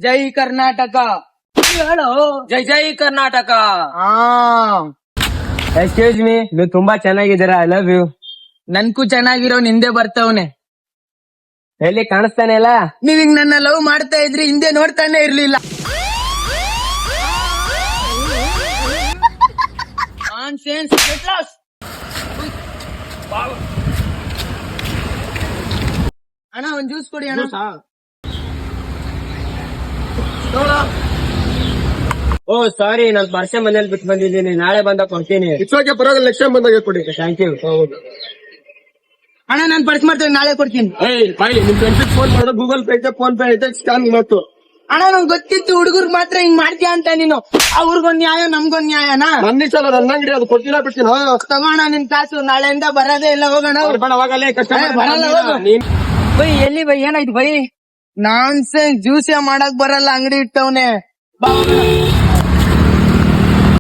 ಜೈ ಕರ್ನಾಟಕ ಹೇಳು. ಜೈ ಜೈ ಕರ್ನಾಟಕ. ಹಾ excuse me, ನೀವು ತುಂಬಾ ಚೆನ್ನಾಗಿದ್ದೀರಾ. I love you. ನನ್ಕು ಚೆನ್ನಾಗಿರೋ ನಿಂದೆ ಬರ್ತವನೆ. ಎಲ್ಲಿ ಕಾಣಿಸ್ತಾನೆ ಇಲ್ಲ? ನೀವ್ ಹಿಂಗ್ ನನ್ನ ಲವ್ ಮಾಡ್ತಾ ಇದ್ರಿ, ಹಿಂದೆ ನೋಡ್ತಾನೆ ಇರ್ಲಿಲ್ಲ. ಅಣ್ಣ ಒಂದ್ ಜ್ಯೂಸ್ ಕೊಡಿ ಅಣ್ಣ. ಓ ಸಾರಿ, ನಾನು ಪರ್ಸೆ ಮನೇಲಿ ಬಿಟ್ಟು ಬಂದಿದ್ದೀನಿ, ನಾಳೆ ಬಂದ ಕೊಡ್ತೀನಿ. ಇಟ್ಸೋಕೆ ಪರವಾಗಿಲ್ಲ, ನೆಕ್ಸ್ಟ್ ಟೈಮ್ ಬಂದಾಗ ಕೊಡಿ. Thank you. ಅಣ್ಣ ನಾನ್ ಪರ್ಸ್ ಮಾಡ್ತೇನೆ, ನಾಳೆ ಕೊಡ್ತೀನಿ. ಬಾಯ್, ನಿಮ್ ಫ್ರೆಂಡ್ಸ್ ಫೋನ್ ಮಾಡೋ, ಗೂಗಲ್ ಪೇ ಐತೆ, ಫೋನ್ ಪೇ ಐತೆ, ಸ್ಕ್ಯಾನ್ ಮಾತು. ಅಣ್ಣ ನಂಗೆ ಗೊತ್ತಿತ್ತು ಹುಡುಗರ್ ಮಾತ್ರ ಹಿಂಗ್ ಮಾಡ್ತೀಯ ಅಂತ. ನೀನು ಅವ್ರಿಗೊಂದ್ ನ್ಯಾಯ ನಮ್ಗೊಂದ್ ನ್ಯಾಯನಾ? ನನ್ನ ಸಲ ನನ್ನ ಅಂಗಡಿ ಅದು ಕೊಟ್ಟಿಲ್ಲ ಬಿಡ್ತೀನಿ. ತಗೋಣ ನಿನ್ ಕಾಸು, ನಾಳೆಯಿಂದ ಬರೋದೇ ಇಲ್ಲ. ಹೋಗೋಣ. ಬರಲ್ಲ, ಹೋಗು. ಬೈ ಎಲ್ಲಿ ಬೈ, ಏನಾಯ್ತು ಬೈ? ನಾನ್ ಜ್ಯೂಸೇ ಮಾಡಕ್ ಬರಲ್ಲ, ಅಂಗಡಿ ಇಟ್ಟವನೆ. ಬಾ ಹೋಗೋಣ.